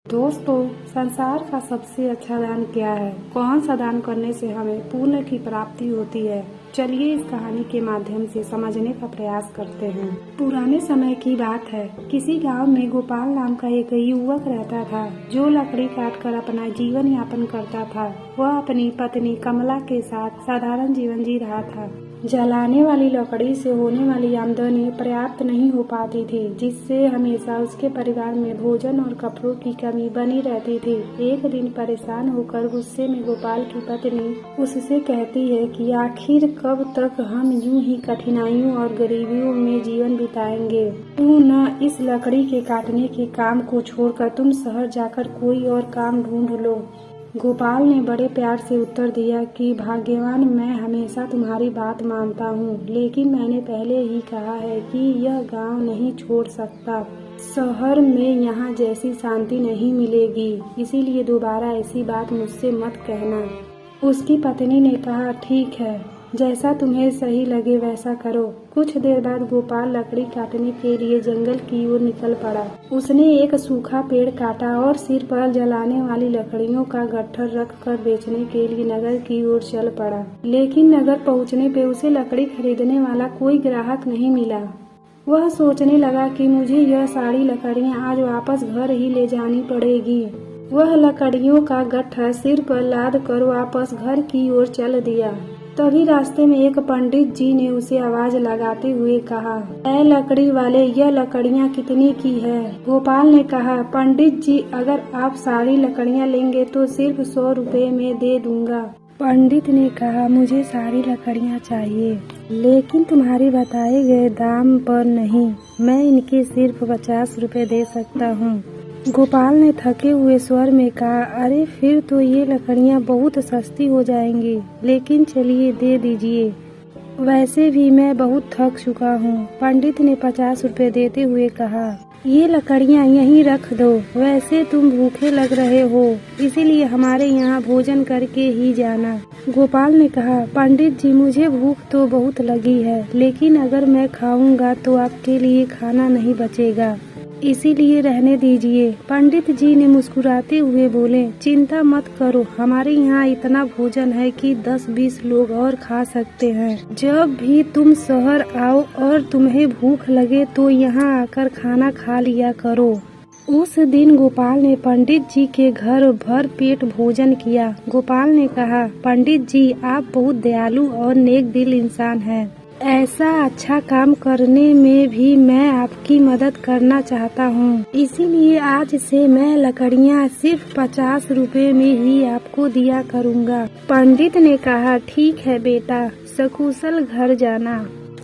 दोस्तों, संसार का सबसे अच्छा दान क्या है? कौन सा दान करने से हमें पुण्य की प्राप्ति होती है? चलिए इस कहानी के माध्यम से समझने का प्रयास करते हैं। पुराने समय की बात है। किसी गांव में गोपाल नाम का एक युवक रहता था, जो लकड़ी काटकर अपना जीवन यापन करता था। वह अपनी पत्नी कमला के साथ साधारण जीवन जी रहा था। जलाने वाली लकड़ी से होने वाली आमदनी पर्याप्त नहीं हो पाती थी, जिससे हमेशा उसके परिवार में भोजन और कपड़ों की कमी बनी रहती थी। एक दिन परेशान होकर गुस्से में गोपाल की पत्नी उससे कहती है कि आखिर कब तक हम यूं ही कठिनाइयों और गरीबियों में जीवन बिताएंगे? क्यों न इस लकड़ी के काटने के काम को छोड़कर तुम शहर जाकर कोई और काम ढूंढ लो। गोपाल ने बड़े प्यार से उत्तर दिया कि भाग्यवान, मैं हमेशा तुम्हारी बात मानता हूँ, लेकिन मैंने पहले ही कहा है कि यह गांव नहीं छोड़ सकता। शहर में यहाँ जैसी शांति नहीं मिलेगी, इसीलिए दोबारा ऐसी बात मुझसे मत कहना। उसकी पत्नी ने कहा, ठीक है, जैसा तुम्हें सही लगे वैसा करो। कुछ देर बाद गोपाल लकड़ी काटने के लिए जंगल की ओर निकल पड़ा। उसने एक सूखा पेड़ काटा और सिर पर जलाने वाली लकड़ियों का गट्ठर रख कर बेचने के लिए नगर की ओर चल पड़ा। लेकिन नगर पहुंचने पे उसे लकड़ी खरीदने वाला कोई ग्राहक नहीं मिला। वह सोचने लगा कि मुझे यह सारी लकड़ियां आज वापस घर ही ले जानी पड़ेगी। वह लकड़ियों का गट्ठर सिर पर लाद कर वापस घर की ओर चल दिया। तभी रास्ते में एक पंडित जी ने उसे आवाज लगाते हुए कहा, ऐ लकड़ी वाले, यह लकड़ियाँ कितनी की है? गोपाल ने कहा, पंडित जी, अगर आप सारी लकड़ियाँ लेंगे तो सिर्फ 100 रुपए में दे दूंगा। पंडित ने कहा, मुझे सारी लकड़ियाँ चाहिए, लेकिन तुम्हारे बताए गए दाम पर नहीं। मैं इनके सिर्फ 50 रुपए दे सकता हूँ। गोपाल ने थके हुए स्वर में कहा, अरे फिर तो ये लकड़ियाँ बहुत सस्ती हो जाएंगी, लेकिन चलिए दे दीजिए। वैसे भी मैं बहुत थक चुका हूँ। पंडित ने 50 रुपए देते हुए कहा, ये लकड़ियाँ यहीं रख दो। वैसे तुम भूखे लग रहे हो, इसीलिए हमारे यहाँ भोजन करके ही जाना। गोपाल ने कहा, पंडित जी, मुझे भूख तो बहुत लगी है, लेकिन अगर मैं खाऊंगा तो आपके लिए खाना नहीं बचेगा, इसीलिए रहने दीजिए। पंडित जी ने मुस्कुराते हुए बोले, चिंता मत करो, हमारे यहाँ इतना भोजन है कि 10-20 लोग और खा सकते हैं। जब भी तुम शहर आओ और तुम्हें भूख लगे तो यहाँ आकर खाना खा लिया करो। उस दिन गोपाल ने पंडित जी के घर भर पेट भोजन किया। गोपाल ने कहा, पंडित जी, आप बहुत दयालु और नेक दिल इंसान हैं। ऐसा अच्छा काम करने में भी मैं आपकी मदद करना चाहता हूँ, इसीलिए आज से मैं लकड़ियाँ सिर्फ 50 रुपए में ही आपको दिया करूँगा। पंडित ने कहा, ठीक है बेटा, सकुशल घर जाना।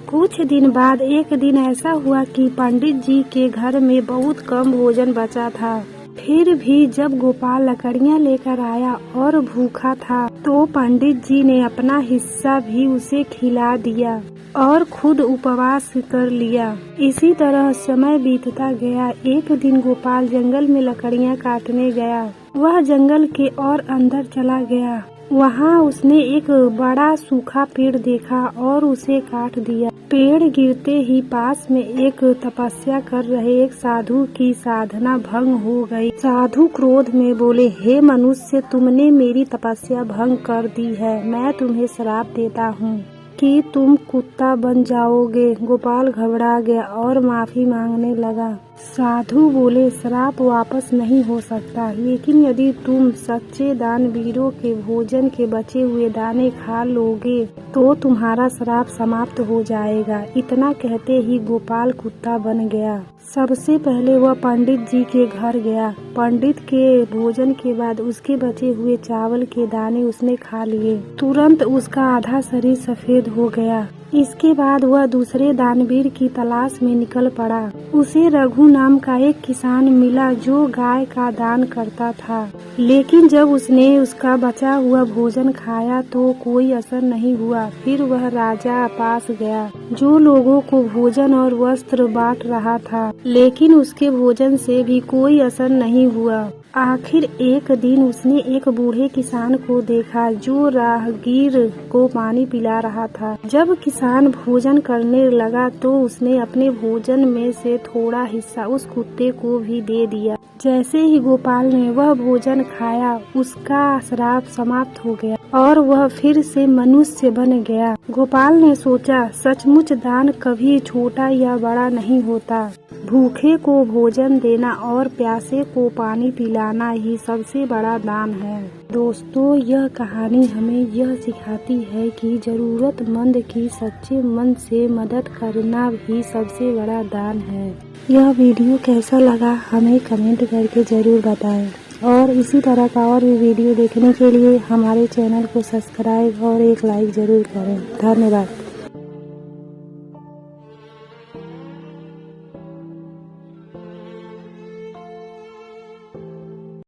कुछ दिन बाद एक दिन ऐसा हुआ कि पंडित जी के घर में बहुत कम भोजन बचा था। फिर भी जब गोपाल लकड़ियाँ लेकर आया और भूखा था, तो पंडित जी ने अपना हिस्सा भी उसे खिला दिया और खुद उपवास कर लिया। इसी तरह समय बीतता गया। एक दिन गोपाल जंगल में लकड़ियाँ काटने गया। वह जंगल के और अंदर चला गया। वहाँ उसने एक बड़ा सूखा पेड़ देखा और उसे काट दिया। पेड़ गिरते ही पास में एक तपस्या कर रहे एक साधु की साधना भंग हो गई। साधु क्रोध में बोले, हे मनुष्य, तुमने मेरी तपस्या भंग कर दी है। मैं तुम्हें श्राप देता हूँ कि तुम कुत्ता बन जाओगे। गोपाल घबरा गया और माफी मांगने लगा। साधु बोले, श्राप वापस नहीं हो सकता, लेकिन यदि तुम सच्चे दानवीरों के भोजन के बचे हुए दाने खा लोगे तो तुम्हारा श्राप समाप्त हो जाएगा। इतना कहते ही गोपाल कुत्ता बन गया। सबसे पहले वह पंडित जी के घर गया। पंडित के भोजन के बाद उसके बचे हुए चावल के दाने उसने खा लिए। तुरंत उसका आधा शरीर सफेद हो गया। इसके बाद वह दूसरे दानवीर की तलाश में निकल पड़ा। उसे रघु नाम का एक किसान मिला जो गाय का दान करता था, लेकिन जब उसने उसका बचा हुआ भोजन खाया तो कोई असर नहीं हुआ। फिर वह राजा पास गया, जो लोगों को भोजन और वस्त्र बांट रहा था, लेकिन उसके भोजन से भी कोई असर नहीं हुआ। आखिर एक दिन उसने एक बूढ़े किसान को देखा जो राहगीर को पानी पिला रहा था। जब किसान भोजन करने लगा तो उसने अपने भोजन में से थोड़ा हिस्सा उस कुत्ते को भी दे दिया। जैसे ही गोपाल ने वह भोजन खाया, उसका श्राप समाप्त हो गया और वह फिर से मनुष्य बन गया। गोपाल ने सोचा, सचमुच दान कभी छोटा या बड़ा नहीं होता। भूखे को भोजन देना और प्यासे को पानी पिलाना ही सबसे बड़ा दान है। दोस्तों, यह कहानी हमें यह सिखाती है कि जरूरतमंद की सच्चे मन से मदद करना भी सबसे बड़ा दान है। यह वीडियो कैसा लगा हमें कमेंट करके जरूर बताएं और इसी तरह का और भी वीडियो देखने के लिए हमारे चैनल को सब्सक्राइब और एक लाइक जरूर करें। धन्यवाद।